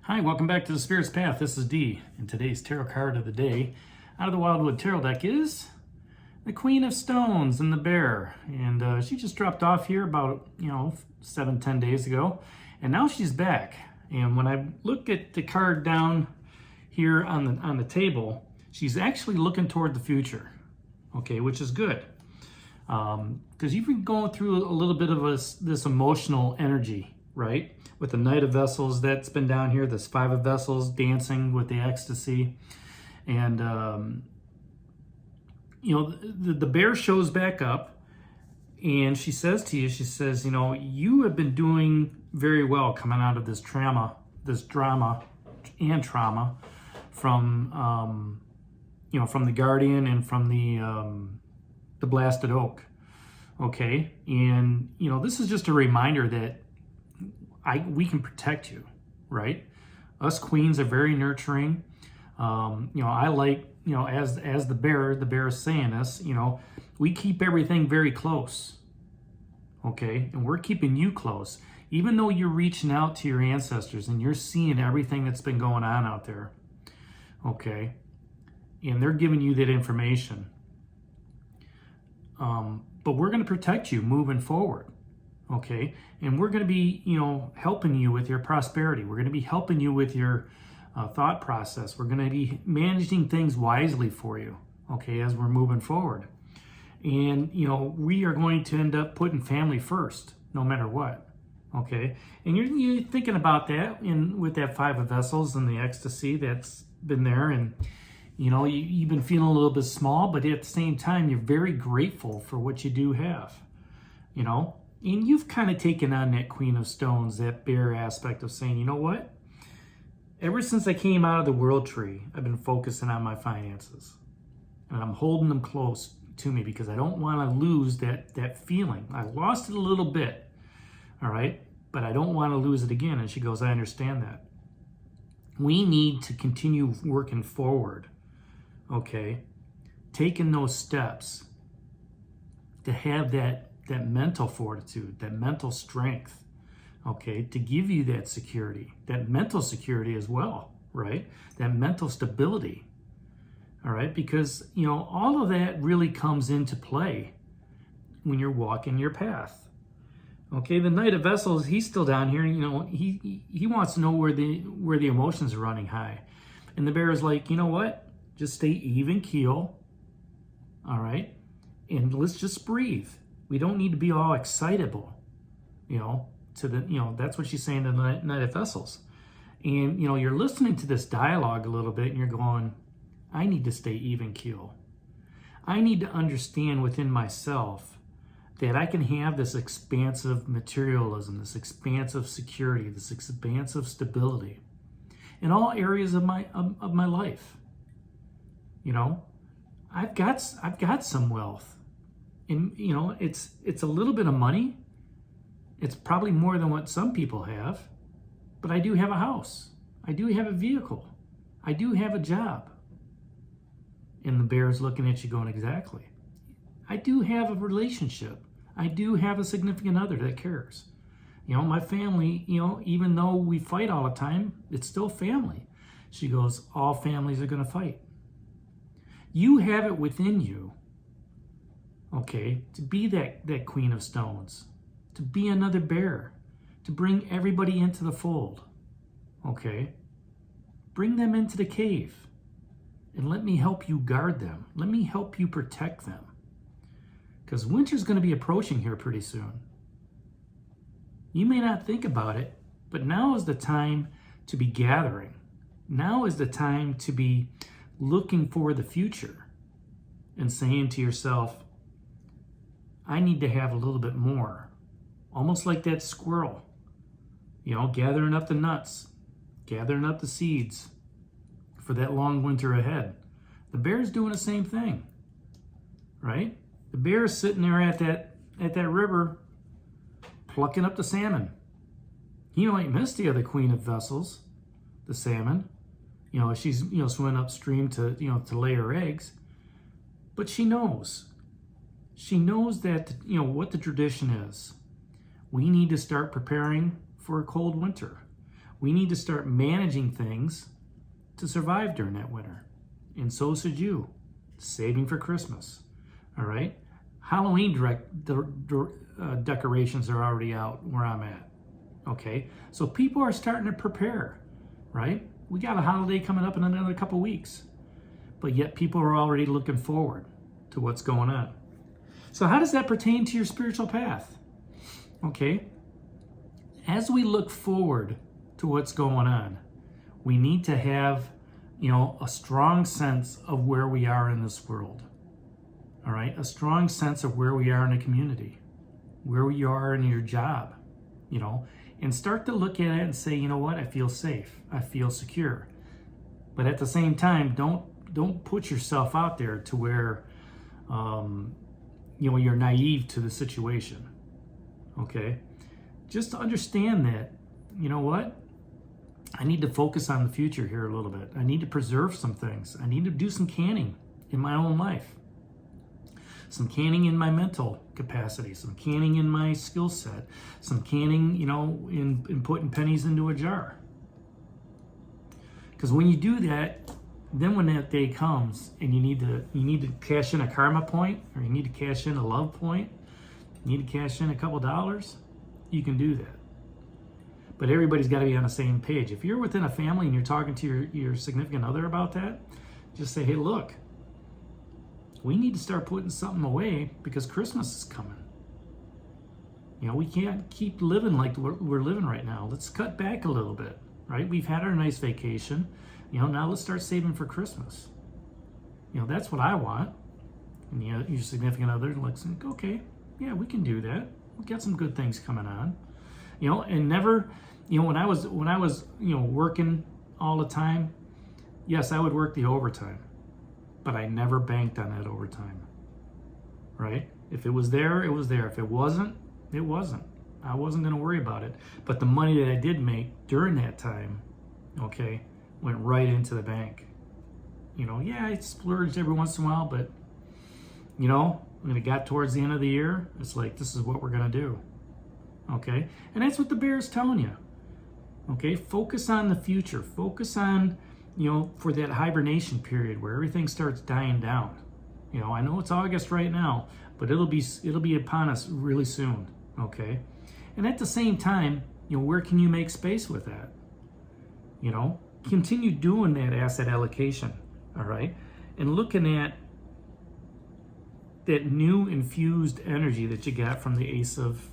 Hi, welcome back to the Spirit's Path. This is Dee, and today's tarot card of the day out of the Wildwood Tarot deck is the Queen of Stones and the Bear. And she just dropped off here about, 7-10 days ago, and now she's back. And when I look at the card down here on the table, she's actually looking toward the future, okay, which is good. Because you've been going through a little bit of this emotional energy, right? With the Knight of Vessels that's been down here, this Five of Vessels dancing with the ecstasy. And, the bear shows back up and she says to you, she says, you have been doing very well coming out of this drama from, from the Guardian and from the Blasted Oak. Okay. And, this is just a reminder that we can protect you, right? Us queens are very nurturing. I like, as the bear is saying this, we keep everything very close, okay? And we're keeping you close. Even though you're reaching out to your ancestors and you're seeing everything that's been going on out there, okay? And they're giving you that information. But we're going to protect you moving forward. Okay, and we're going to be, helping you with your prosperity. We're going to be helping you with your thought process. We're going to be managing things wisely for you, okay, as we're moving forward. And, we are going to end up putting family first, no matter what, okay? And you're thinking about that with that Five of Vessels and the ecstasy that's been there. And, you've been feeling a little bit small, but at the same time, you're very grateful for what you do have, And you've kind of taken on that Queen of Stones, that bear aspect of saying, you know what? Ever since I came out of the World Tree, I've been focusing on my finances. And I'm holding them close to me because I don't want to lose that feeling. I lost it a little bit, all right? But I don't want to lose it again. And she goes, I understand that. We need to continue working forward, okay? Taking those steps to have that mental fortitude, that mental strength, okay, to give you that security, that mental security as well, right? That mental stability, all right? Because, all of that really comes into play when you're walking your path. Okay, the Knight of Vessels, he's still down here, he wants to know where the emotions are running high. And the bear is like, you know what? Just stay even keel, all right? And let's just breathe. We don't need to be all excitable, that's what she's saying to the Knight of Vessels. And, you're listening to this dialogue a little bit and you're going, I need to stay even keel. I need to understand within myself that I can have this expansive materialism, this expansive security, this expansive stability in all areas of my life. I've got some wealth. And, it's a little bit of money. It's probably more than what some people have. But I do have a house. I do have a vehicle. I do have a job. And the bear is looking at you going, exactly. I do have a relationship. I do have a significant other that cares. My family, even though we fight all the time, it's still family. She goes, all families are going to fight. You have it within you, okay, to be that Queen of Stones, to be another bear, to bring everybody into the fold, okay? Bring them into the cave and let me help you guard them. Let me help you protect them. Because winter's going to be approaching here pretty soon. You may not think about it, but now is the time to be gathering. Now is the time to be looking for the future and saying to yourself, I need to have a little bit more. Almost like that squirrel, gathering up the nuts, gathering up the seeds for that long winter ahead. The bear's doing the same thing, right? The bear is sitting there at that river, plucking up the salmon. He ain't missed the other Queen of Vessels, the salmon. She's swimming upstream to lay her eggs, but she knows that what the tradition is. We need to start preparing for a cold winter. We need to start managing things to survive during that winter. And so should you. Saving for Christmas. All right? Halloween decorations are already out where I'm at. Okay? So people are starting to prepare, right? We got a holiday coming up in another couple weeks. But yet people are already looking forward to what's going on. So how does that pertain to your spiritual path? Okay? As we look forward to what's going on, we need to have, a strong sense of where we are in this world. All right? A strong sense of where we are in a community, where you are in your job, and start to look at it and say, you know what? I feel safe. I feel secure. But at the same time, don't put yourself out there to where, you're naive to the situation. Okay? Just to understand that, you know what? I need to focus on the future here a little bit. I need to preserve some things. I need to do some canning in my own life. Some canning in my mental capacity, some canning in my skill set, some canning, in putting pennies into a jar. Because when you do that, then when that day comes and you need to cash in a karma point, or you need to cash in a love point, you need to cash in a couple dollars, you can do that. But everybody's got to be on the same page. If you're within a family and you're talking to your significant other about that, just say, hey, look, we need to start putting something away because Christmas is coming. We can't keep living like we're living right now. Let's cut back a little bit, right? We've had our nice vacation. Now let's start saving for Christmas. That's what I want. And your significant other looks like, okay, yeah, we can do that. We've got some good things coming on. And never, when I was working all the time, yes, I would work the overtime, but I never banked on that overtime, right? If it was there, it was there. If it wasn't, it wasn't. I wasn't going to worry about it. But the money that I did make during that time, okay, went right into the bank. Yeah, I splurged every once in a while, but, when it got towards the end of the year, it's like, this is what we're going to do. Okay? And that's what the bear is telling you. Okay? Focus on the future. Focus on, for that hibernation period where everything starts dying down. I know it's August right now, but it'll be upon us really soon. Okay? And at the same time, where can you make space with that? Continue doing that asset allocation. All right? And looking at that new infused energy that you got from the Ace of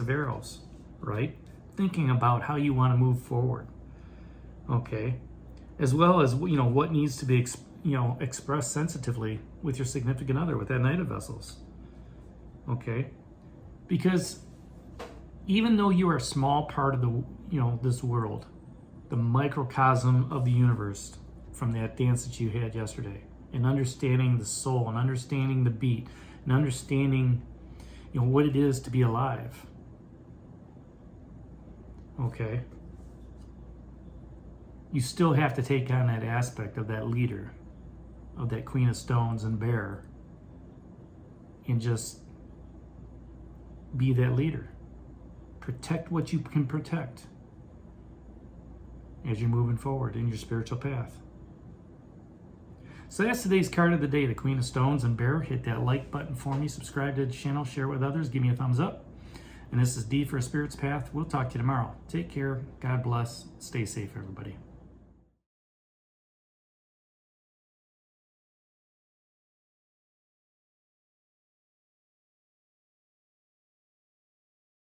Arrows, right? Thinking about how you want to move forward, okay? As well as, what needs to be, expressed sensitively with your significant other, with that Knight of Vessels, okay? Because even though you are a small part of the, this world, the microcosm of the universe from that dance that you had yesterday, and understanding the soul, and understanding the beat, and understanding, what it is to be alive. Okay? You still have to take on that aspect of that leader, of that Queen of Stones and Bear, and just be that leader. Protect what you can protect as you're moving forward in your spiritual path. So that's today's card of the day, the Queen of Stones and Bear. Hit that like button for me, subscribe to the channel, share it with others, give me a thumbs up. And this is D for a Spirit's Path. We'll talk to you tomorrow. Take care. God bless. Stay safe, everybody.